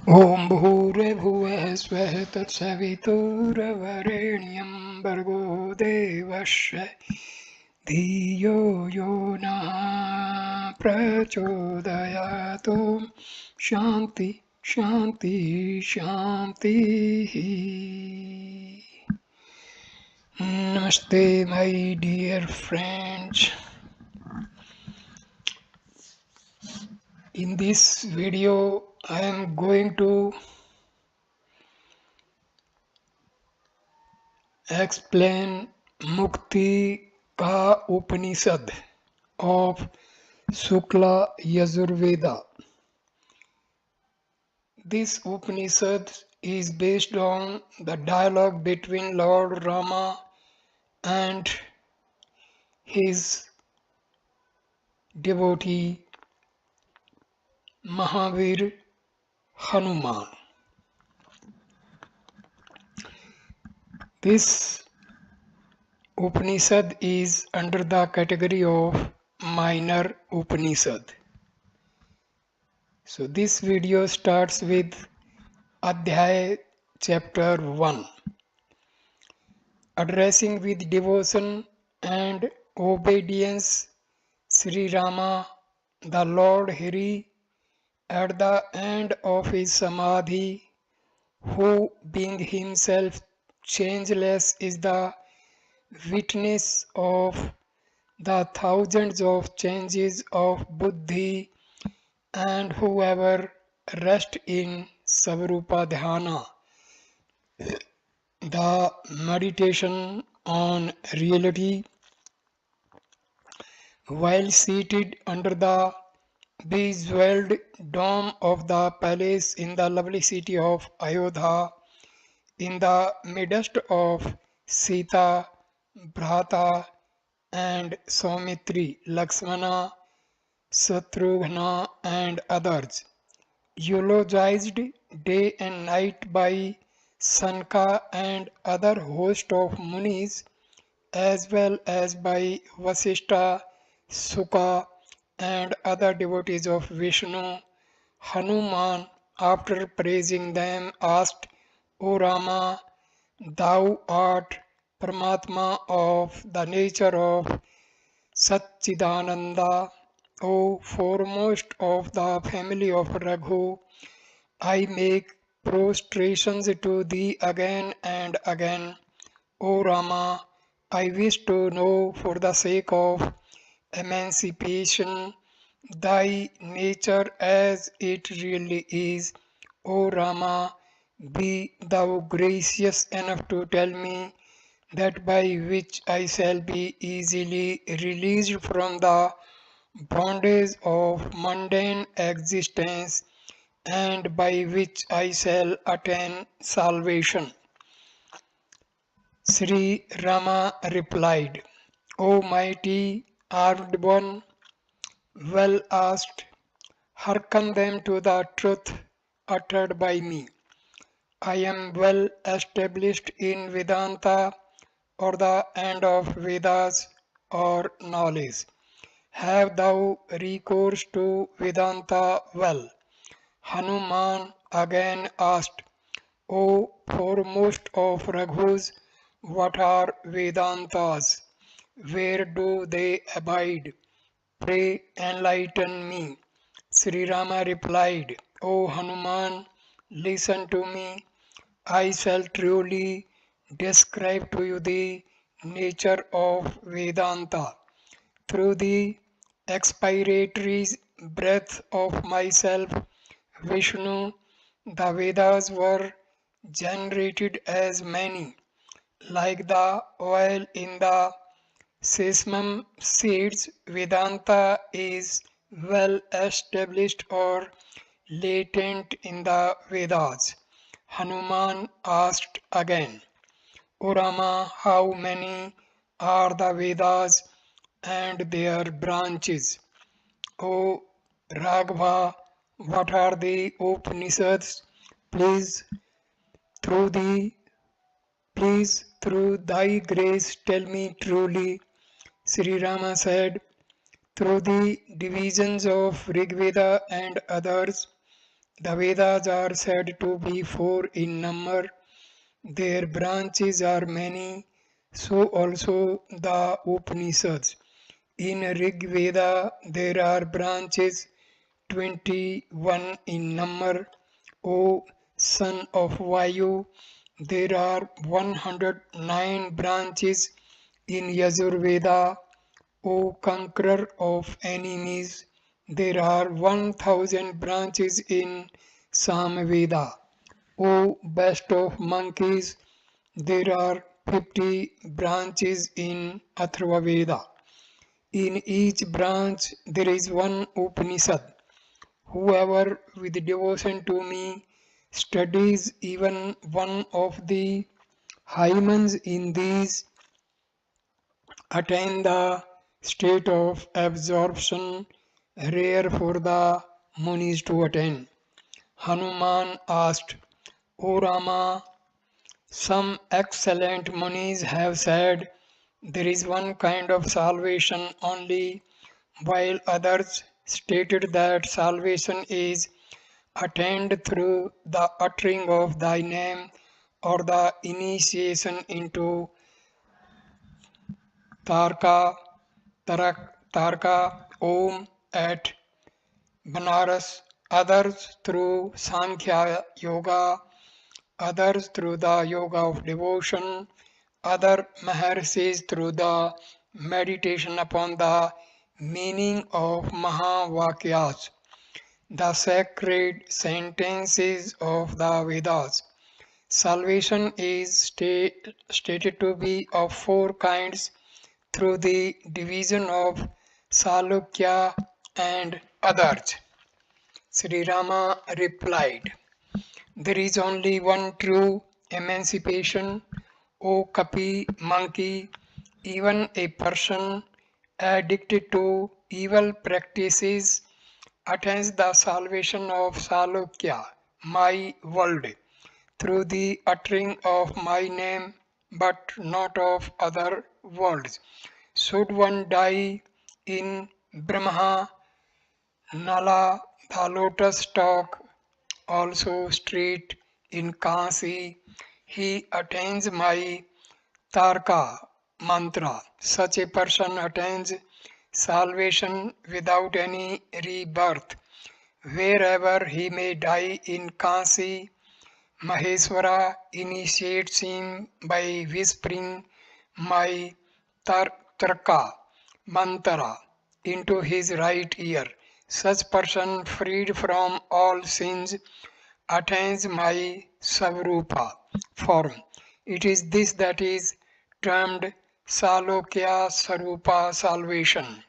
ॐ भूर्भुवः स्वः तत्सवितुर्वरेण्यं भर्गो देवस्य धियो यो नः प्रचोदयात्। शान्ति शान्ति शान्तिः। Namaste, my dear friends. In this video I am going to explain Mukti ka Upanishad of Shukla Yajurveda. This Upanishad is based on the dialogue between Lord Rama and his devotee Mahavir Hanuman. This Upanishad is under the category of minor Upanishad. So this video starts with Adhyay chapter 1. Addressing with devotion and obedience Sri Rama, the Lord Hari, at the end of his Samadhi, who being himself changeless is the witness of the thousands of changes of Buddhi, and whoever rests in Savrupa Dhyana, the meditation on reality, while seated under the bejeweled dome of the palace in the lovely city of Ayodhya, in the midst of Sita, Bhrata, and Saumitri, Lakshmana, Satrughna, and others, eulogized day and night by Sanka and other host of munis, as well as by Vasishtha, Sukha, and other devotees of Vishnu, Hanuman, after praising them, asked, O Rama, thou art Paramatma of the nature of Satchidananda, O foremost of the family of Raghu, I make prostrations to thee again and again. O Rama, I wish to know for the sake of emancipation thy nature as it really is. O Rama, be thou gracious enough to tell me that by which I shall be easily released from the bondage of mundane existence, and by which I shall attain salvation. Sri Rama replied, O mighty armed one, well asked, hearken then to the truth uttered by me. I am well established in Vedanta, or the end of Vedas, or knowledge. Have thou recourse to Vedanta well? Hanuman again asked, O foremost of Raghus, what are Vedantas? Where do they abide? Pray enlighten me. Sri Rama replied, O Hanuman, listen to me. I shall truly describe to you the nature of Vedanta. Through the expiratory breath of myself, Vishnu, the Vedas were generated as many, like the oil in the sesame seeds. Vedanta is well established or latent in the Vedas. Hanuman asked again, O Rama, how many are the Vedas and their branches? O Raghava, what are the Upanishads? Please, through the Please, through thy grace, tell me truly. Sri Rama said, through the divisions of Rig Veda and others, The Vedas are said to be four in number. Their branches are many, so also the Upanishads. In Rig Veda, there are branches 21 in number. O son of Vayu, there are 109 branches in Yajur Veda. O conqueror of enemies, there are 1000 branches in Samveda. O best of monkeys, there are 50 branches in Atharva Veda. In each branch there is one Upanishad. Whoever with devotion to me studies even one of the hymens in these attain the state of absorption rare for the munis to attain. Hanuman asked, O Rama, some excellent munis have said there is one kind of salvation only, while others stated that salvation is attained through the uttering of thy name or the initiation into Tarka, Tarka Om at Banaras, others through Sankhya Yoga, others through the Yoga of Devotion, other Maharshis through the meditation upon the meaning of Mahavakyas, the sacred sentences of the Vedas. Salvation is stated to be of four kinds through the division of Salukya and others. Sri Rama replied, there is only one true emancipation, O Kapi monkey. Even a person addicted to evil practices attains the salvation of Salukya, my world, through the uttering of my name, but not of other worlds. Should one die in Brahma, Nala, the lotus stalk, also street in Kasi, he attains my Tarka mantra. Such a person attains salvation without any rebirth. Wherever he may die in Kasi, Maheswara initiates him by whispering my Tarka mantra into his right ear. Such person freed from all sins attains my Savrupa form. It is this that is termed Salokya Sarupa salvation.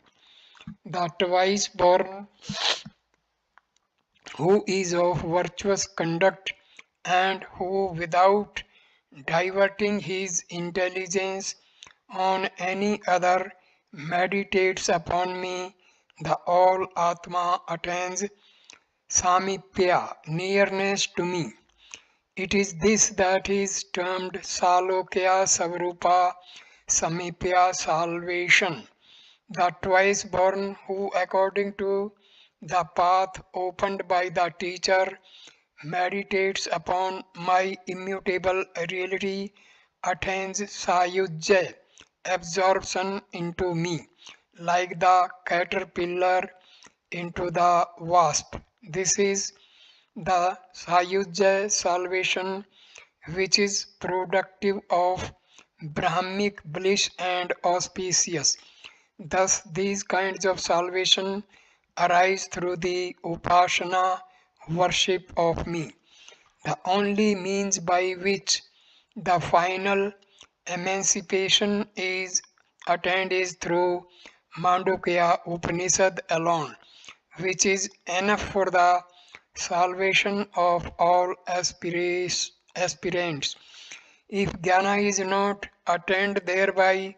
The twice born who is of virtuous conduct and who without diverting his intelligence on any other meditates upon me, the all Atma attains Samipya, nearness to me. It is this that is termed Salokya Savrupa Samipya salvation. The twice born who, according to the path opened by the teacher, meditates upon my immutable reality, attains Sayujya, absorption into me, like the caterpillar into the wasp. This is the Sayujya salvation which is productive of Brahmic bliss and auspicious. Thus, these kinds of salvation arise through the Upasana worship of me. The only means by which the final emancipation is attained is through Mandukya Upanishad alone, which is enough for the salvation of all aspirants. If jnana is not attained thereby,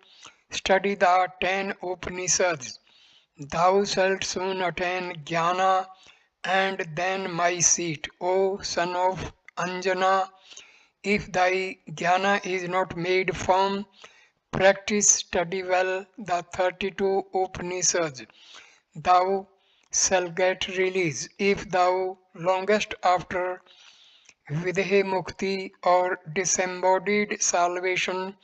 study the 10 Upanishads. Thou shalt soon attain jnana and then my seat, O son of Anjana. If thy jnana is not made firm, practice study well the 32 Upanishads. Thou shall get release if thou longest after Videhe Mukti or disembodied salvation.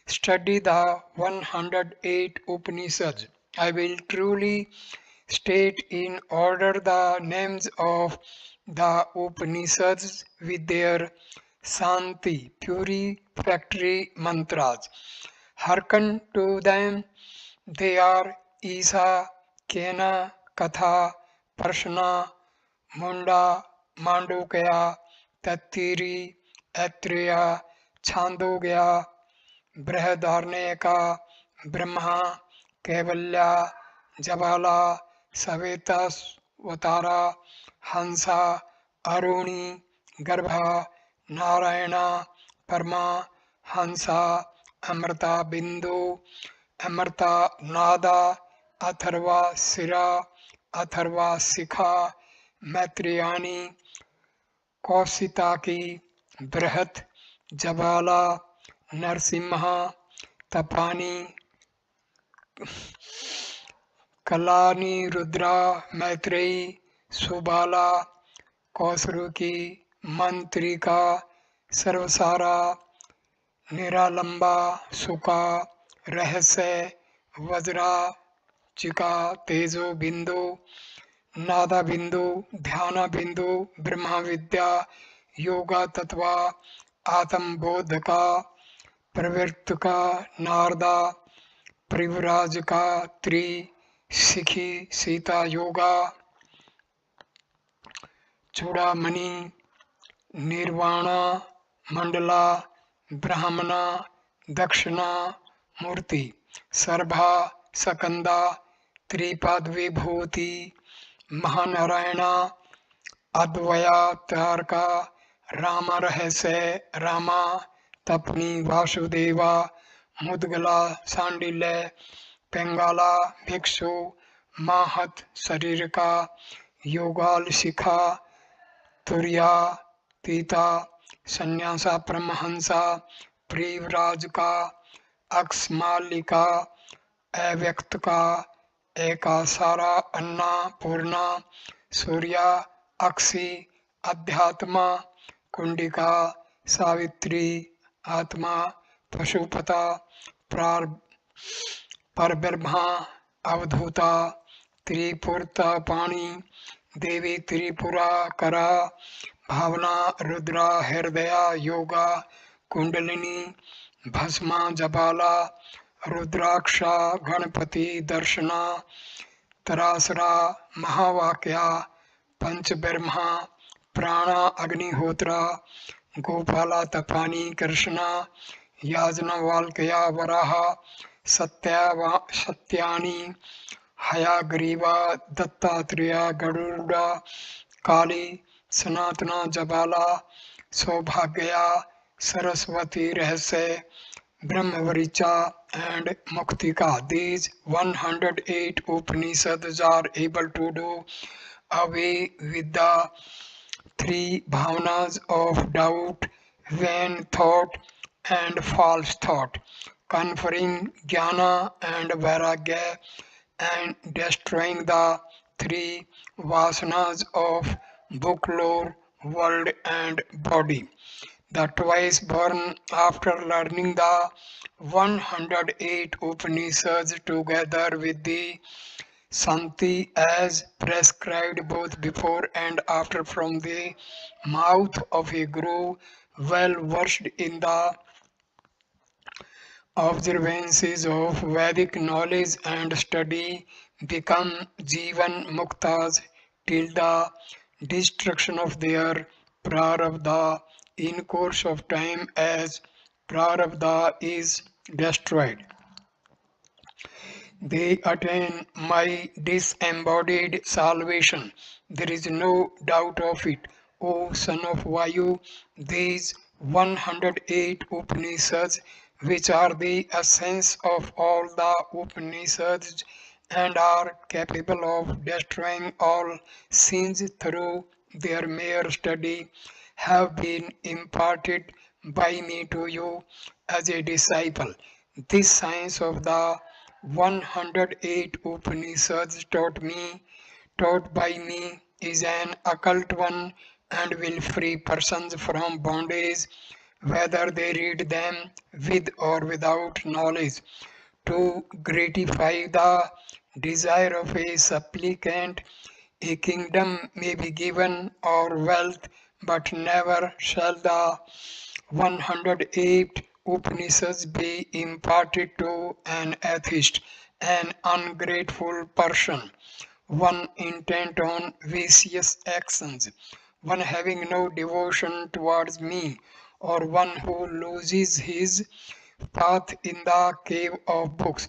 Study the 108 Upanishads. I will truly state in order the names of the Upanishads with their Santi, purifactory mantras. Hearken to them. They are Isa, Kena, Katha, Prashna, Munda, Mandukya, Tattiri, Atriya, Chandogya, Brihadaranyaka, Brahma, Kevalya, Jabala, Savetasvatara, Hansa, Aruni, Garbha, Narayana, Parma, Hansa, Amrita Bindu, Amrita Nada, Atharva Sira, Atharva Sikha, Matriyani, Kausitaki, Brihat, Jabala, Narsimha, Tapani, Kalani, Rudra, Maitreyi, Subala, Kausruki, Mantrika, Sarvasara, Niralamba, Sukha, Rahasya, Vajra, Chika, Tejo, Bindu, नादा बिंदु ध्यान बिंदु ब्रह्म विद्या योगा तत्व आत्म बोध का प्रवृत्त का नारदा परिवराज का त्रि सिखी सीता योगा चूड़ामणि निर्वाणा मंडला ब्राह्मणा दक्षिणा मूर्ति सर्भा सकंदा त्रिपद विभूति महानारायणा अद्वया तारका राम रहस्य रामा तपनी वासुदेवा मुदगला सांडिल्य पेंगाला भिक्षु माहत शरीर का योगाल शिखा तुरिया तीता संन्यासा परमहंसा प्रियराज का अक्समालिका अव्यक्त का एकासारा अन्ना पूर्णा सूर्या अक्षी अध्यात्मा कुंडिका सावित्री आत्मा पशुपता परब्रह्मा अवधूता त्रिपुरता पाणी देवी त्रिपुरा करा भावना रुद्रा हृदया योगा कुंडलिनी भस्मा जबाला रुद्राक्षा गणपति दर्शना तरासरा महावाक्या पंच ब्रह्मा प्राणा अग्निहोत्रा गोपाला तपानी कृष्णा याजनवाल्कया वराह सत्यानी हयाग्रीवा दत्तात्रेया गरुड़ा काली सनातना जबाला सौभाग्या सरस्वती रहस्य Brahmavaricha and Muktika. These 108 Upanishads are able to do away with the three bhavanas of doubt, vain thought and false thought, conferring jnana and vairagya and destroying the three vasanas of book, lore, world and body. The twice born, after learning the 108 Upanishads together with the Santi as prescribed both before and after from the mouth of a guru well versed in the observances of Vedic knowledge and study, become Jivan Muktas till the destruction of their prarabdha in course of time as prarabdha is destroyed. They attain my disembodied salvation. There is no doubt of it. O son of Vayu, these 108 Upanishads, which are the essence of all the Upanishads and are capable of destroying all sins through their mere study, have been imparted by me to you as a disciple. This science of the 108 Upanishads taught me taught by me is an occult one and will free persons from bondage, whether they read them with or without knowledge. To gratify the desire of a supplicant, a kingdom may be given or wealth, but never shall the 108 Upanishads be imparted to an atheist, an ungrateful person, one intent on vicious actions, one having no devotion towards me, or one who loses his path in the cave of books.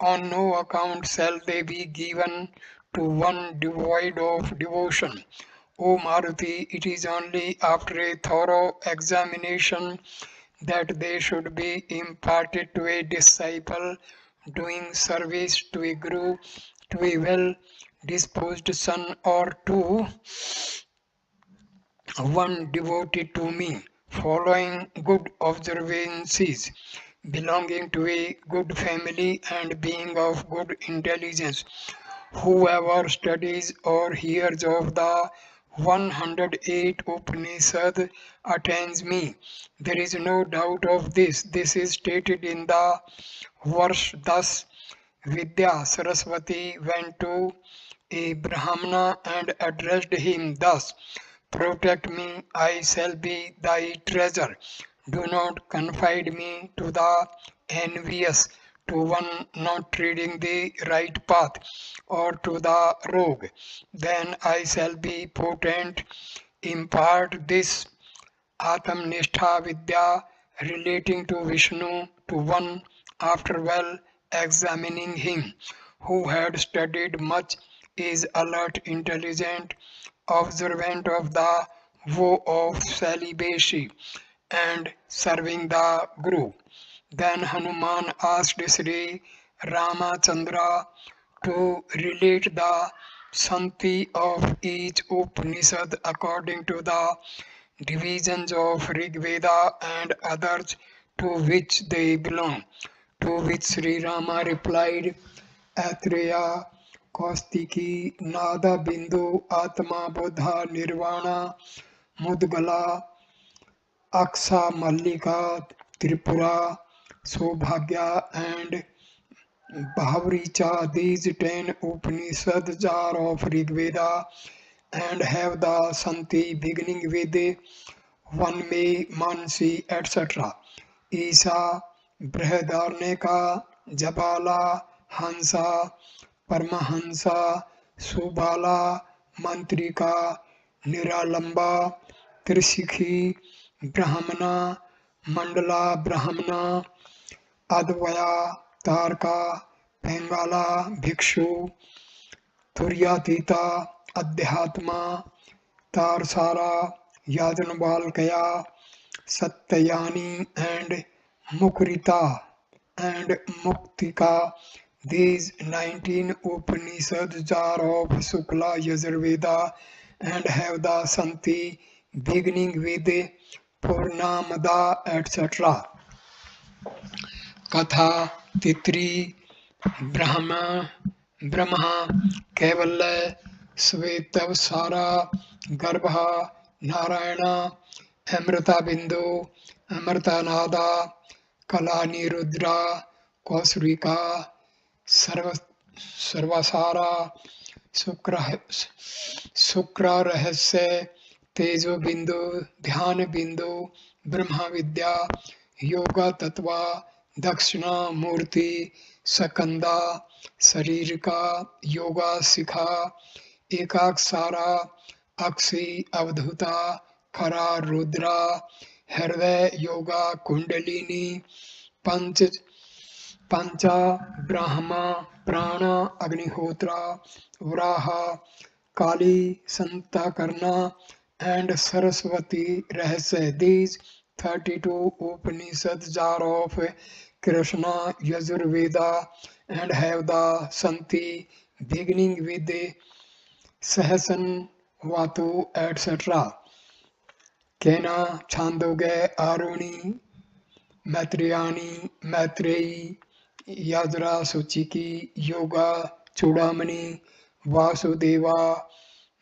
On no account shall they be given to one devoid of devotion. O Maruti, it is only after a thorough examination that they should be imparted to a disciple doing service to a guru, to a well disposed son, or to one devoted to me, following good observances, belonging to a good family, and being of good intelligence. Whoever studies or hears of the 108 Upanishad attains me. There is no doubt of this. This is stated in the verse thus: Vidya Saraswati went to a Brahmana and addressed him thus: Protect me, I shall be thy treasure. Do not confide me to the envious, to one not treading the right path, or to the rogue. Then I shall be potent. Impart this Atamnishtha Vidya relating to Vishnu to one after well examining him, who had studied much, is alert, intelligent, observant of the vow of celibacy, and serving the Guru. Then Hanuman asked Sri Ramachandra to relate the Santi of each Upanishad according to the divisions of Rig Veda and others to which they belong. To which Sri Rama replied: Atreya Kaustiki Nada Bindu Atma Buddha Nirvana Mudgala Aksa Mallika Tripura Sobhagya and Bhavricha. These 10 Upanishads are of Rig Veda and have the Santi beginning with one में Mansi etc. ईसा बृहदारण्य का जबाला हंसा परमहंसा सुबाला मंत्रिका निरालंबा त्रिशिखी ब्राह्मणा मंडला ब्राह्मणा अद्वया तारका पेंगाला भिक्षु तुर्यातीता अध्यात्मा तारसारा याजनबालकया Satyayani and Mukrita and Muktika. These 19 Upanishads are of Sukla Yajurveda and have the Santi beginning with Purnamada etc. Katha Titri Brahma Kevala Svetavsara Garbha Narayana Amrita Bindu, Amrita Nada, Kalani Rudra, Kausrika, Sarvasara, Sukra Rahasya, Tejo Bindu, Dhyana Bindu, Brahma Vidya, Yoga Tattva, Dakshina Murti, Sakanda, Saririka, Yoga Sikha, Ekaksara, Aksi Avdhuta, खरा रुद्रा हृदय योगा कुंडलिनी पंच पंचा ब्रह्मा प्राण अग्निहोत्रा वराहा काली संताकरना and Saraswati Rahasya. These 32 Upanishads are of Krishna Yajurveda and have the Santi beginning with Sahasan Vatu etc. Kena, Chandoge, Aruni, Matriyani, Matreyi, Yadra, Suchiki, Yoga, Chudamani, Vasudeva,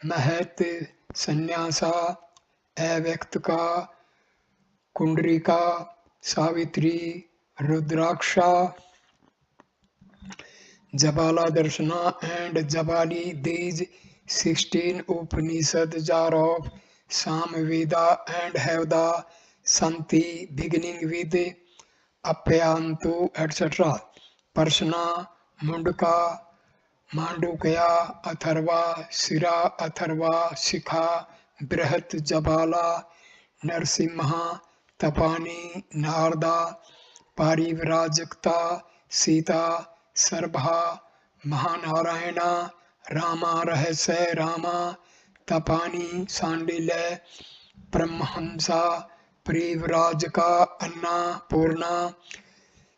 महत, संन्यासा, अव्यक्तका, कुंडरिका, Savitri, Rudraksha, Jabala Darshana and Jabali. These 16 Upanishads are of Samveda and have the Santi beginning with Apyantu, etc. Parsana, Mundaka, Mandukya, Atharva, Sira, Atharva, Shikha, Brihat, Jabala, Narsimha, Tapani, Narda, Parivrajikta, Sita, Sarbha, Mahanarayana, Rama Rahasya Rama, Tapani, Sandile, Brahmhamsa, Privrajaka, Anna, Purna,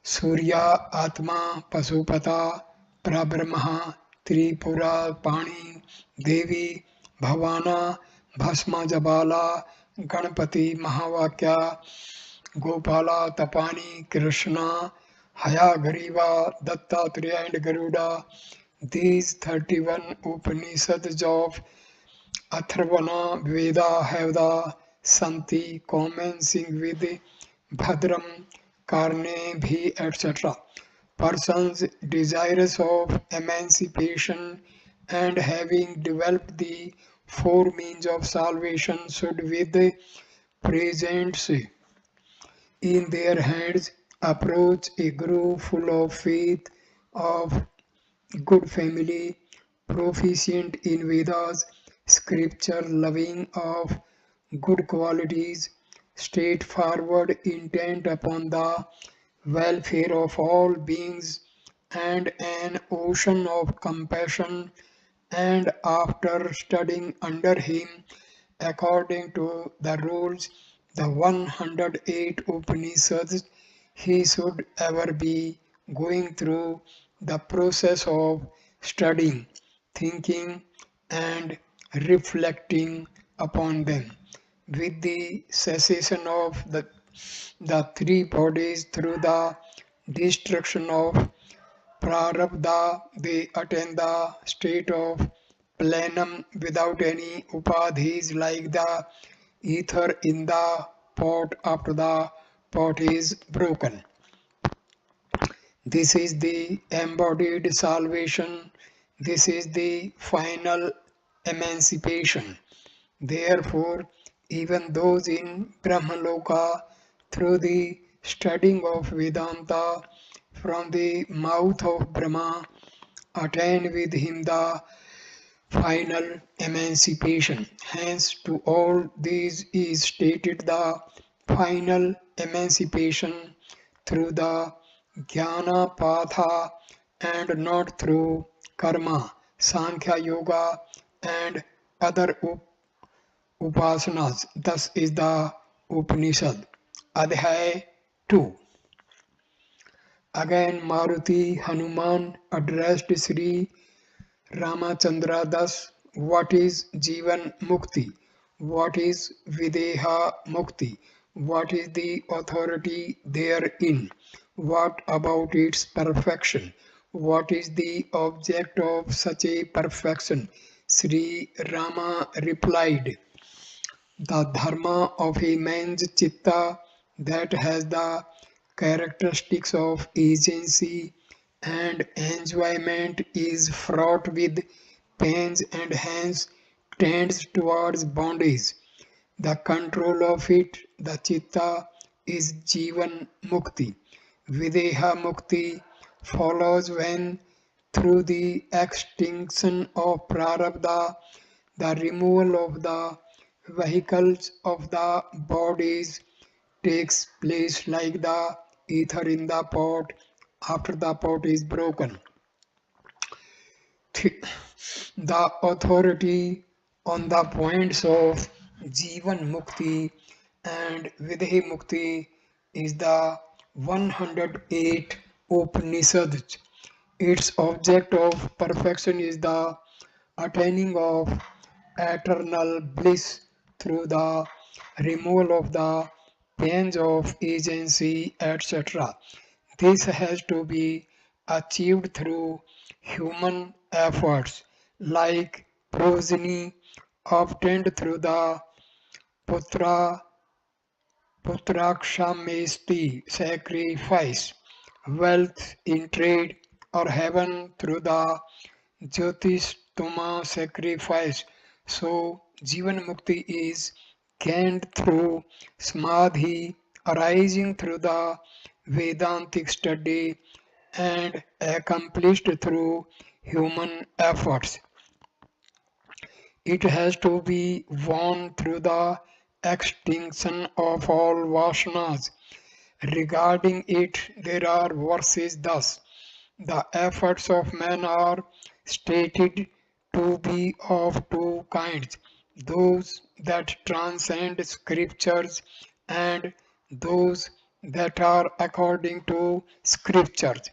Surya, Atma, Pasupata, Prabrahma, Tripura, Pani, Devi, Bhavana, Bhasma Jabala, Ganapati, Mahavakya, Gopala, Tapani, Krishna, Hayagriva, Dattatreya and Garuda. These 31 Upanishads of Atharvana Veda have the Santi commencing with Bhadram, Karne, Bhi, etc. Persons desirous of emancipation and having developed the four means of salvation should with presence in their hands approach a guru full of faith, of good family, proficient in Vedas, scripture loving, of good qualities, straightforward, intent upon the welfare of all beings, and an ocean of compassion. And after studying under him, according to the rules, the 108 Upanishads, he should ever be going through the process of studying, thinking, and reflecting upon them. With the cessation of the three bodies through the destruction of Prarabdha, they attain the state of plenum without any upadhis like the ether in the pot after the pot is broken. This is the embodied salvation. This is the final emancipation. Therefore, even those in Brahmaloka, through the studying of Vedanta from the mouth of Brahma, attain with him the final emancipation. Hence, to all these is stated the final emancipation through the Jnana Patha and not through Karma, Sankhya Yoga, and other Upasanas. Thus is the Upanishad. Adhyay 2. Again, Maruti Hanuman addressed Sri Ramachandra thus: what is Jivan Mukti? What is Videha Mukti? What is the authority therein? What about its perfection? What is the object of such a perfection? Sri Rama replied: the dharma of a man's chitta that has the characteristics of agency and enjoyment is fraught with pains and hence tends towards bondage. The control of it, the chitta, is Jivan Mukti. Videha Mukti follows when, through the extinction of Prarabdha, the removal of the vehicles of the bodies takes place like the ether in the pot after the pot is broken. The authority on the points of Jivan Mukti and Videhi Mukti is the 108 Upanishads. Its object of perfection is the attaining of eternal bliss through the removal of the pains of agency, etc. This has to be achieved through human efforts, like progeny obtained through the putra Putrakshamesti sacrifice, wealth in trade, or heaven through the Jyotistoma sacrifice. So, Jivan Mukti is gained through Samadhi, arising through the Vedantic study, and accomplished through human efforts. It has to be won through the extinction of all vasanas. Regarding it, there are verses thus: the efforts of man are stated to be of two kinds, those that transcend scriptures and those that are according to scriptures.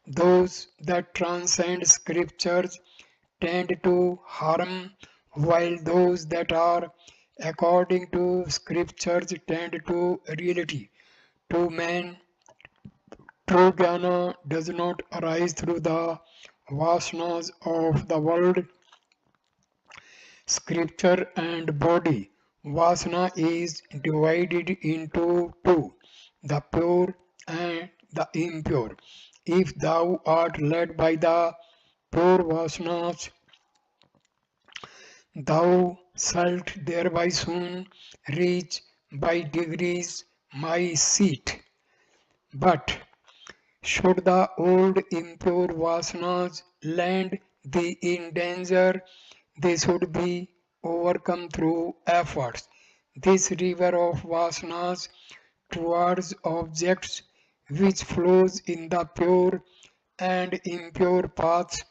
Those that transcend scriptures tend to harm, while those that are according to scriptures tend to reality. To man, true jnana does not arise through the vasanas of the world, scripture and body. Vasana is divided into two, the pure and the impure. If thou art led by the pure vasanas, thou shalt thereby soon reach by degrees my seat. But should the old impure vasanas land thee in danger, they should be overcome through efforts. This river of vasanas towards objects which flows in the pure and impure paths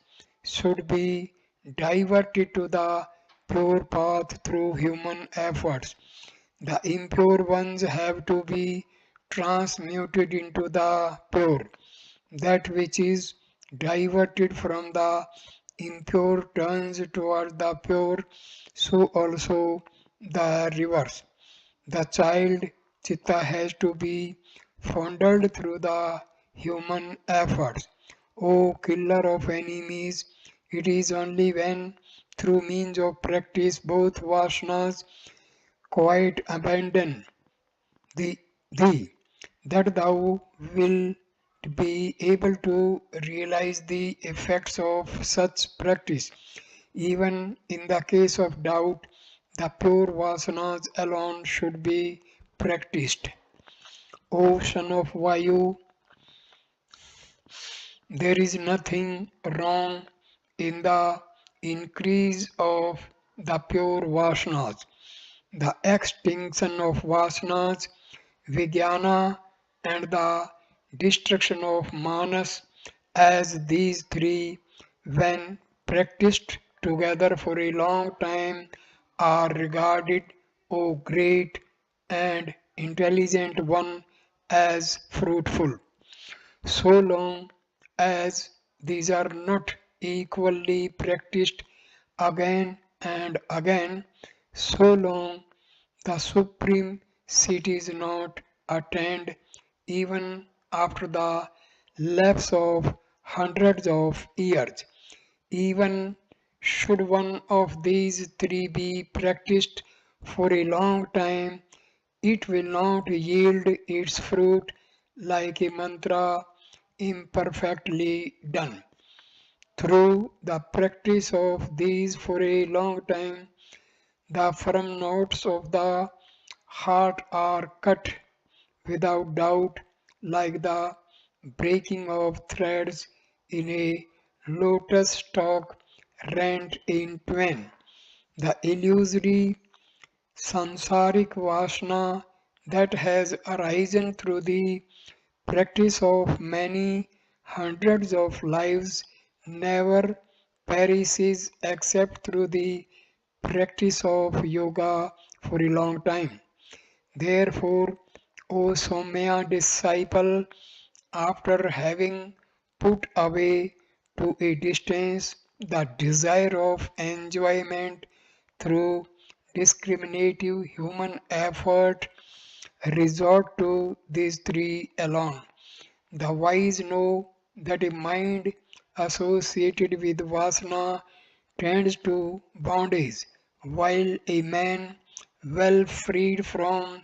should be diverted to the pure path through human efforts. The impure ones have to be transmuted into the pure. That which is diverted from the impure turns toward the pure, so also the reverse. The child chitta has to be fondled through the human efforts. O killer of enemies, it is only when through means of practice both vasanas quite abandon thee, thee that thou wilt be able to realize the effects of such practice. Even in the case of doubt, the pure vasanas alone should be practiced. O son of Vayu, there is nothing wrong in the increase of the pure vasanas. The extinction of vasanas, vijnana, and the destruction of manas, as these three, when practiced together for a long time, are regarded, O great and intelligent one, as fruitful. So long as these are not equally practiced again and again, so long the supreme seat is not attained even after the lapse of hundreds of years. Even should one of these three be practiced for a long time, it will not yield its fruit like a mantra imperfectly done. Through the practice of these for a long time, the firm notes of the heart are cut without doubt, like the breaking of threads in a lotus stalk rent in twain. The illusory sansaric vasana that has arisen through the practice of many hundreds of lives never perishes except through the practice of yoga for a long time. Therefore, O Somya disciple, after having put away to a distance the desire of enjoyment through discriminative human effort, resort to these three alone. The wise know that a mind associated with vasana tends to bondage, while a man well freed from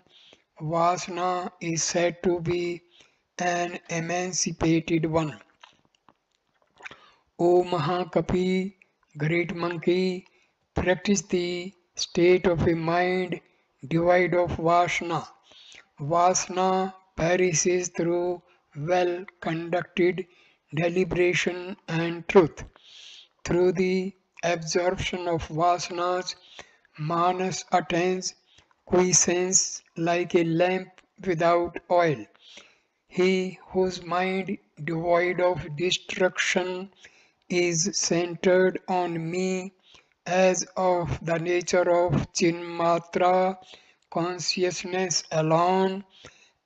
Vasana is said to be an emancipated one. O Mahakapi, great monkey, practice the state of a mind devoid of Vasana. Vasana perishes through well conducted deliberation and truth. Through the absorption of vasanas, Manas attains quiescence like a lamp without oil. He whose mind devoid of destruction is centered on me as of the nature of Chinmatra consciousness alone,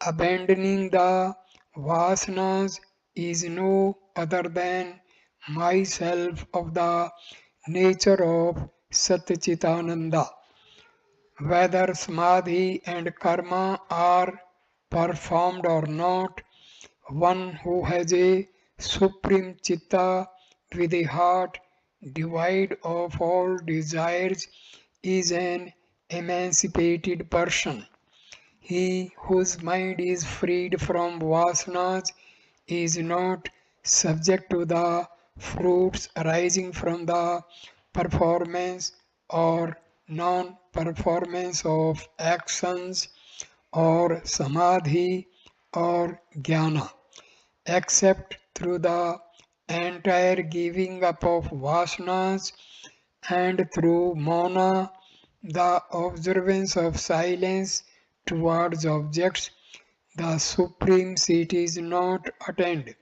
abandoning the vasanas is no other than myself of the nature of Satchitananda. Whether samadhi and karma are performed or not, one who has a supreme chitta with a heart devoid of all desires is an emancipated person. He whose mind is freed from vasanas is not subject to the fruits arising from the performance or non performance of actions or samadhi or jnana, except through the entire giving up of vasanas and through mona, the observance of silence towards objects, the supreme seat is not attained.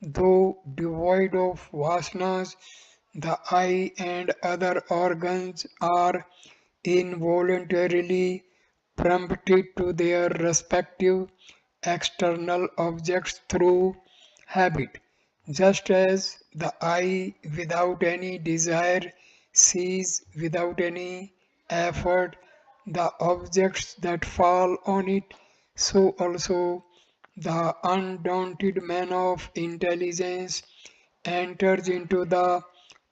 Though devoid of vasanas, the eye and other organs are involuntarily prompted to their respective external objects through habit, just as the eye without any desire sees without any effort the objects that fall on it, so also the undaunted man of intelligence enters into the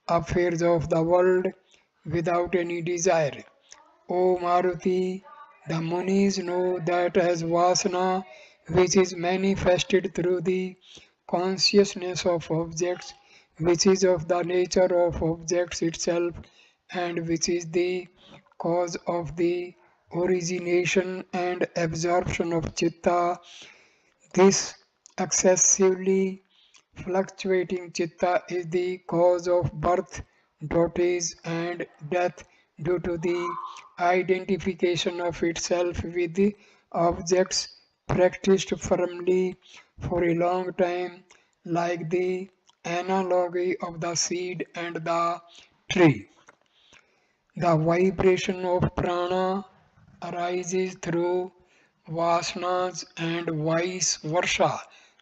affairs of the world without any desire. O Maruti, the Munis know that as Vasana, which is manifested through the consciousness of objects, which is of the nature of objects itself, and which is the cause of the origination and absorption of chitta, this excessively fluctuating chitta is the cause of birth, dotage, and death due to the identification of itself with the objects practiced firmly for a long time, like the analogy of the seed and the tree. The vibration of prana arises through vasanas and vice versa.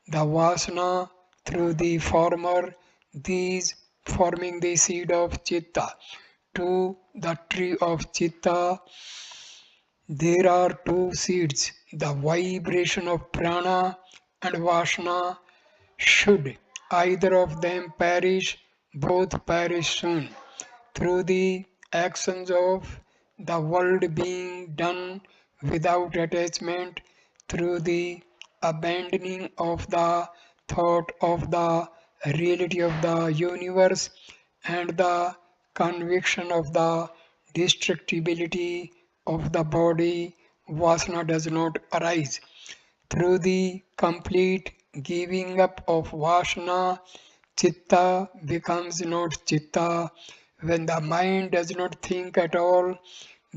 The vasana through the former, these forming the seed of chitta. To the tree of chitta, there are two seeds. The vibration of prana and vasana. Should either of them perish, both perish soon through the actions of the world being done without attachment, through the abandoning of the thought of the reality of the universe and the conviction of the destructibility of the body, vasana does not arise. Through the complete giving up of vasana, chitta becomes not chitta. When the mind does not think at all,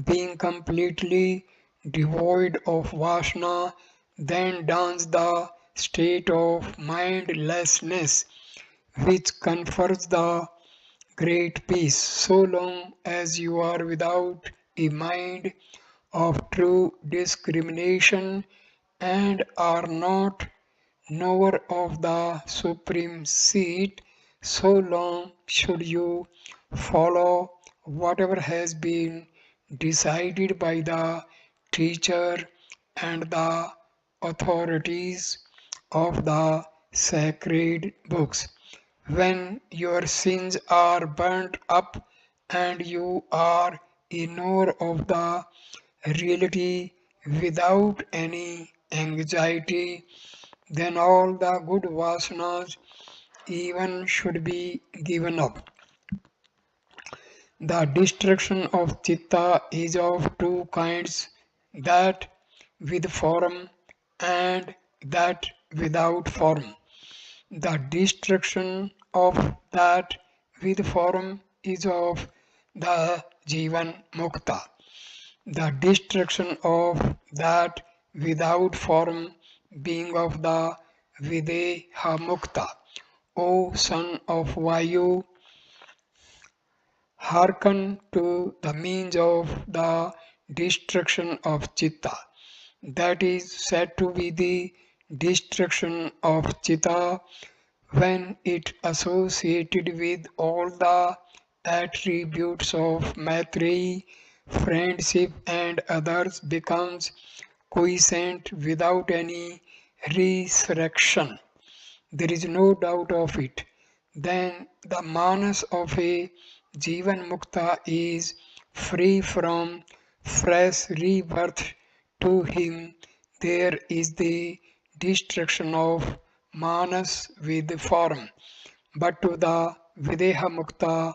being completely devoid of vasana, then dawns the state of mindlessness, which confers the great peace. So long as you are without a mind of true discrimination and are not knower of the supreme seat, so long should you follow whatever has been decided by the teacher and the authorities of the sacred books. When your sins are burnt up and you are in awe of the reality without any anxiety, then all the good vasanas even should be given up. The destruction of chitta is of two kinds, that with form and that without form. The destruction of that with form is of the Jivan Mukta. The destruction of that without form being of the Videha Mukta. O son of Vayu, hearken to the means of the destruction of Chitta. That is said to be the destruction of Chitta when it associated with all the attributes of Maitreyi, friendship and others becomes quiescent without any resurrection. There is no doubt of it. Then the manas of a Jivan Mukta is free from fresh rebirth. To him there is the destruction of manas with form, but to the Videha Mukta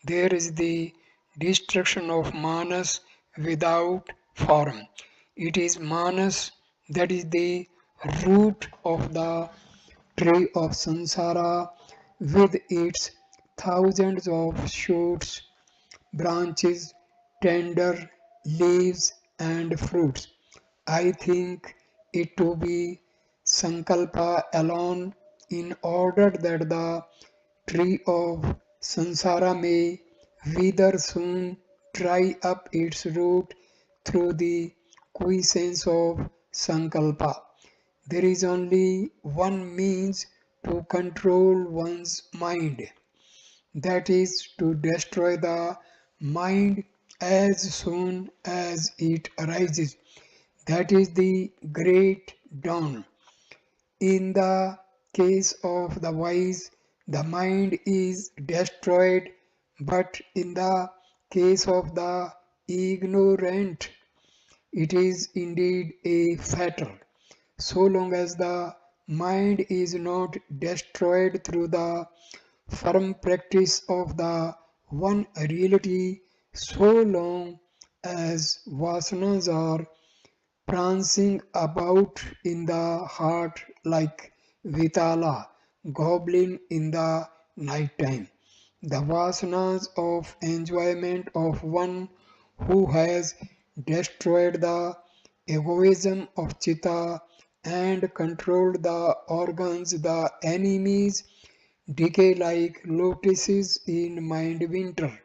there is the destruction of manas without form. It is manas that is the root of the tree of samsara with its thousands of shoots, branches, tender leaves, and fruits. I think it to be sankalpa alone in order that the tree of samsara may wither soon, dry up its root through the quiescence of sankalpa. There is only one means to control one's mind, that is to destroy the mind as soon as it arises. That is the great dawn. In the case of the wise, the mind is destroyed, but in the case of the ignorant, it is indeed a fatal. So long as the mind is not destroyed through the firm practice of the one reality, so long as vasanas are prancing about in the heart like Vitala, goblin in the night time. The vasanas of enjoyment of one who has destroyed the egoism of Chitta and controlled the organs, the enemies decay like lotuses in midwinter,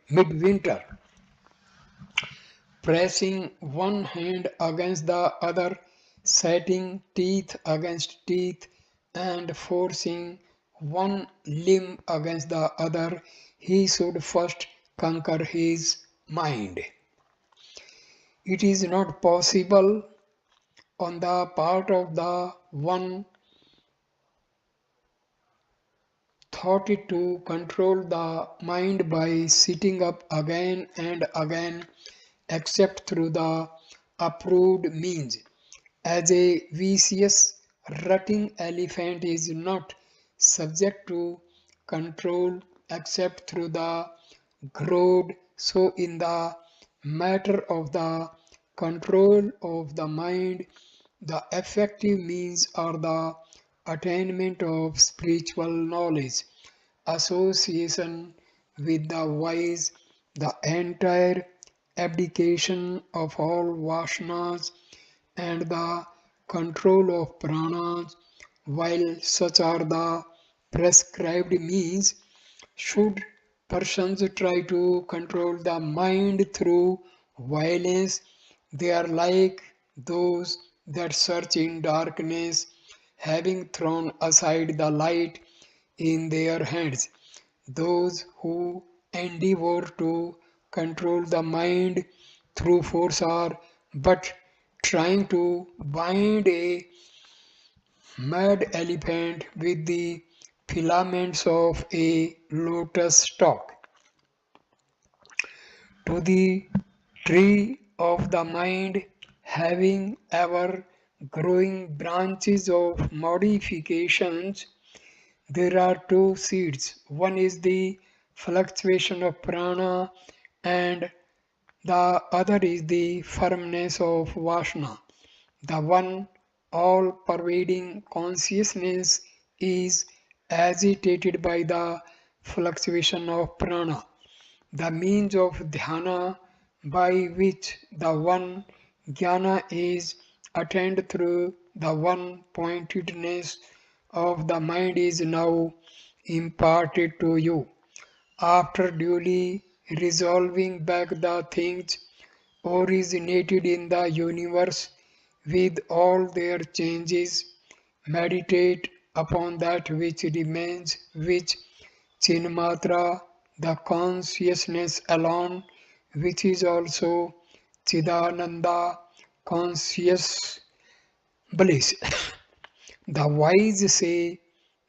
pressing one hand against the other, setting teeth against teeth, and forcing one limb against the other. He should first conquer his mind. It is not possible on the part of the one thought to control the mind by sitting up again and again except through the approved means. As a vicious rutting elephant is not subject to control except through the goad, so in the matter of the control of the mind, the effective means are the attainment of spiritual knowledge, association with the wise, the entire abdication of all vasanas, and the control of pranas. While such are the prescribed means, should persons try to control the mind through violence, they are like those that search in darkness, having thrown aside the light in their hands. Those who endeavor to control the mind through force are but trying to bind a mad elephant with the filaments of a lotus stalk. to the tree of the mind, having ever growing branches of modifications. There are two seeds. One is the fluctuation of prana, and the other is the firmness of Vashna. The one all pervading consciousness is agitated by the fluctuation of prana. The means of dhyana by which the one jnana is attained through the one pointedness of the mind is now imparted to you. After duly resolving back the things originated in the universe with all their changes, meditate upon that which remains, which Chinmatra, the consciousness alone, which is also Chidananda, conscious bliss. The wise say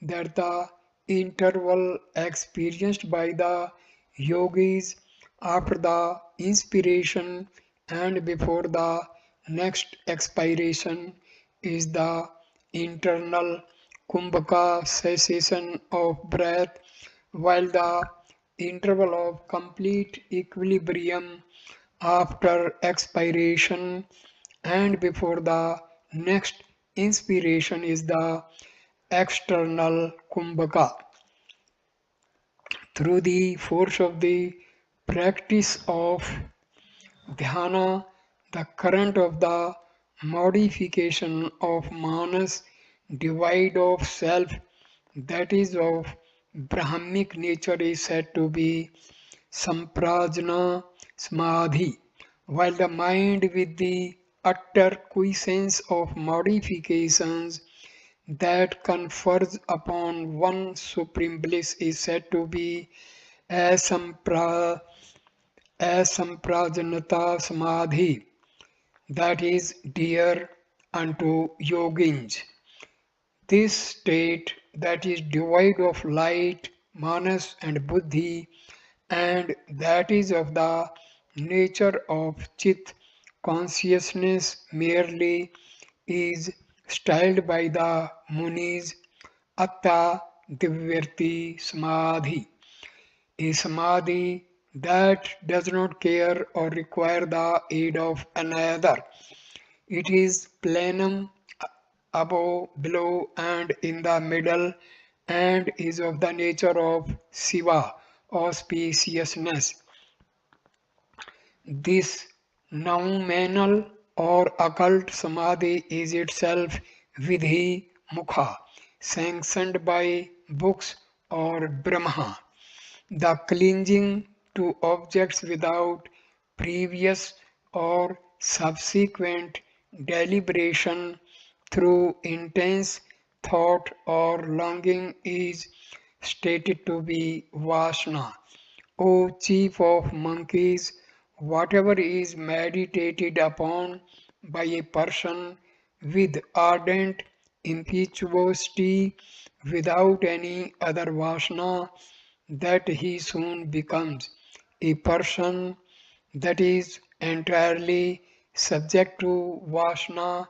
that the interval experienced by the yogis after the inspiration and before the next expiration is the internal kumbhaka cessation of breath, while the interval of complete equilibrium after expiration and before the next inspiration is the external kumbhaka. Through the force of the practice of dhyana, the current of the modification of manas, divide of self, that is of Brahmic nature, is said to be samprajna samadhi, while the mind with the utter quiescence of modifications that confers upon one supreme bliss is said to be asampra, asamprajanata samadhi, that is dear unto yogins. This state that is devoid of light, manas and buddhi, and that is of the nature of chit consciousness merely, is styled by the Munis Atta Divyarti Samadhi, a Samadhi that does not care or require the aid of another. It is plenum above, below, and in the middle, and is of the nature of Siva, auspiciousness. This noumenal or occult samadhi is itself vidhi mukha, sanctioned by books or Brahma. The clinging to objects without previous or subsequent deliberation through intense thought or longing is stated to be Vasana. O chief of monkeys, whatever is meditated upon by a person with ardent impetuosity without any other vasana, that he soon becomes a person that is entirely subject to vasana,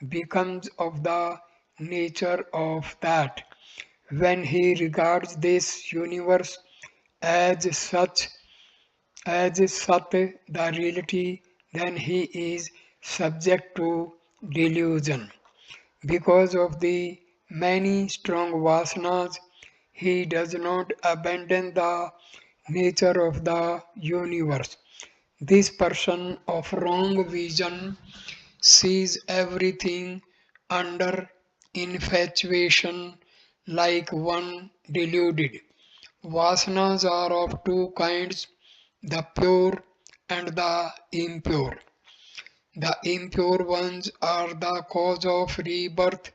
becomes of the nature of that. When he regards this universe as such, as Sat, the reality, then he is subject to delusion. Because of the many strong vasanas, he does not abandon the nature of the universe. This person of wrong vision sees everything under infatuation like one deluded. Vasanas are of two kinds, the pure and the impure. The impure ones are the cause of rebirth,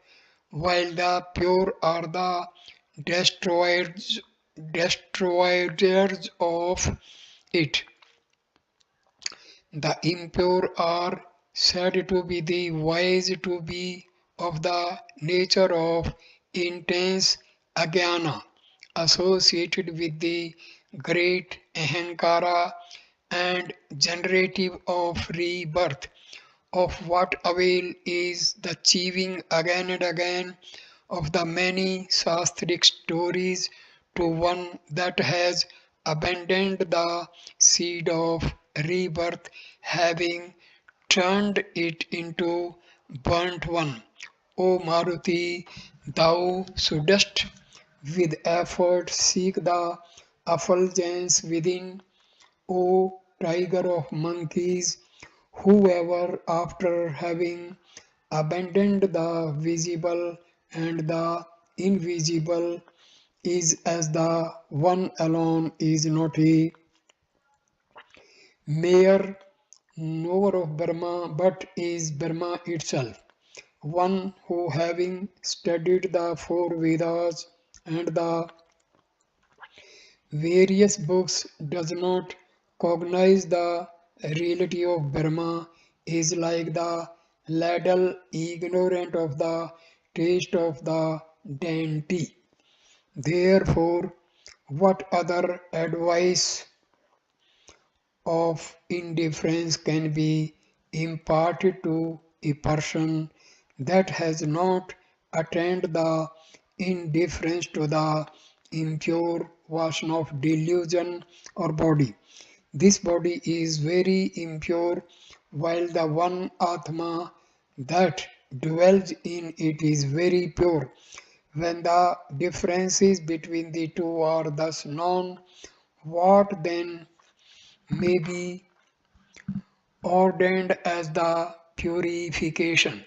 while the pure are the destroyers, destroyers of it. The impure are said to be the wise, to be of the nature of intense ajnana associated with the great ahankara and generative of rebirth. Of what avail is the achieving again and again of the many Shastric stories to one that has abandoned the seed of rebirth, having turned it into burnt one? O Maruti, thou shouldst with effort seek the effulgence within. O tiger of monkeys, whoever after having abandoned the visible and the invisible is as the one alone is not a mere knower of Brahma but is Brahma itself. One who having studied the four Vedas and the various books does not cognize the reality of Brahma is like the ladle ignorant of the taste of the dainty. Therefore, what other advice of indifference can be imparted to a person that has not attained the indifference to the impure vasana of delusion or body. This body is very impure, while the one Atma that dwells in it is very pure. When the differences between the two are thus known, what then may be ordained as the purification?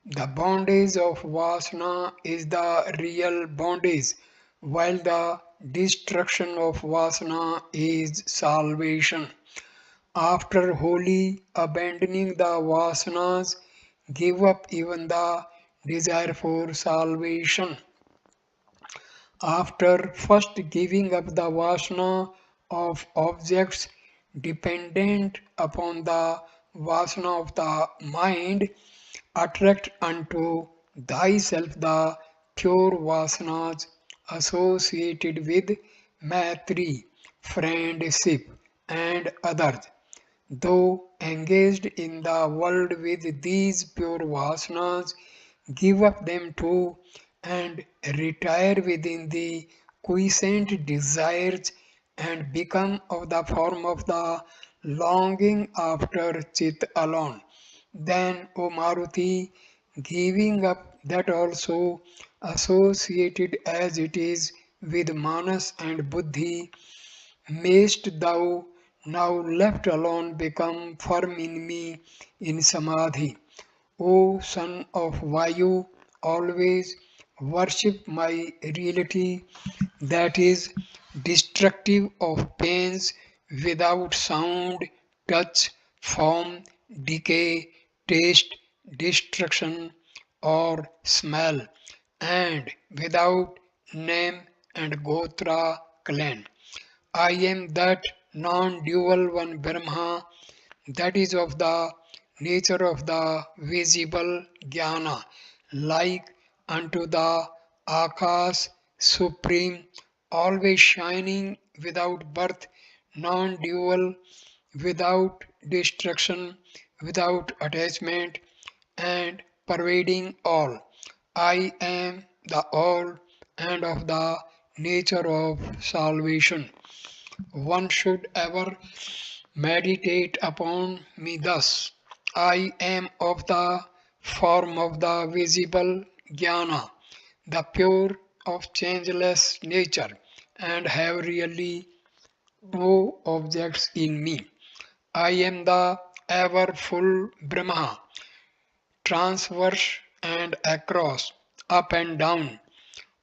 The bondage of Vasana is the real bondage, while the destruction of Vasana is salvation. After wholly abandoning the Vasanas, give up even the desire for salvation. After first giving up the Vasana of objects dependent upon the Vasana of the mind, attract unto thyself the pure vasanas associated with Maitri, friendship, and others. Though engaged in the world with these pure vasanas, give up them too and retire within the quiescent desires and become of the form of the longing after Chit alone. Then, O Maruti, giving up that also associated as it is with Manas and Buddhi, mayst thou now left alone become firm in me in Samadhi. O son of Vayu, always worship my reality that is destructive of pains without sound, touch, form, decay, taste, destruction, or smell, and without name and gotra clan. I am that non-dual one Brahma that is of the nature of the visible jnana, like unto the Akas supreme, always shining without birth, non-dual, without destruction, without attachment, and pervading all. I am the all and of the nature of salvation. One should ever meditate upon me thus. I am of the form of the visible jnana, the pure of changeless nature, and have really no objects in me. I am the ever full Brahma, transverse and across, up and down.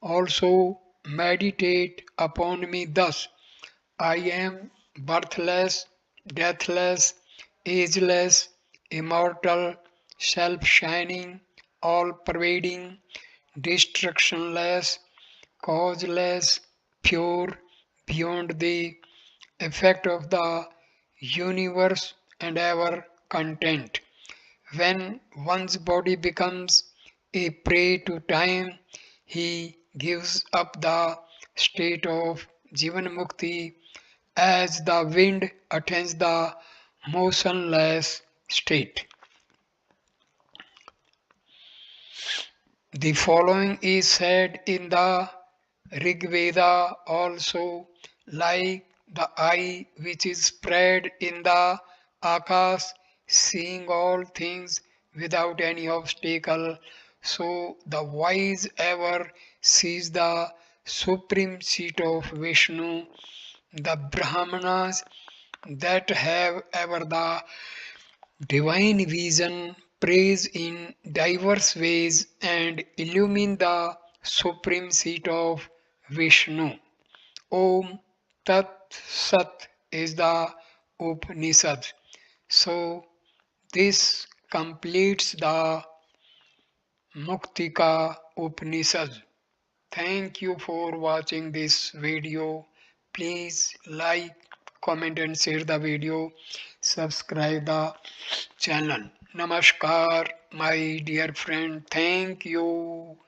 Also meditate upon me thus. I am birthless, deathless, ageless, immortal, self shining, all pervading, destructionless, causeless, pure, beyond the effect of the universe, and ever content. When one's body becomes a prey to time, he gives up the state of Jivan Mukti as the wind attains the motionless state. The following is said in the Rig Veda also, like the eye which is spread in the Akash, seeing all things without any obstacle, so the wise ever sees the supreme seat of Vishnu. The Brahmanas that have ever the divine vision praise in diverse ways and illumine the supreme seat of Vishnu. Om Tat Sat is the Upanishad. So this completes the Muktika Upanishad. Thank you for watching this video. Please like, comment and share the video. Subscribe the channel. Namaskar, my dear friend. Thank you.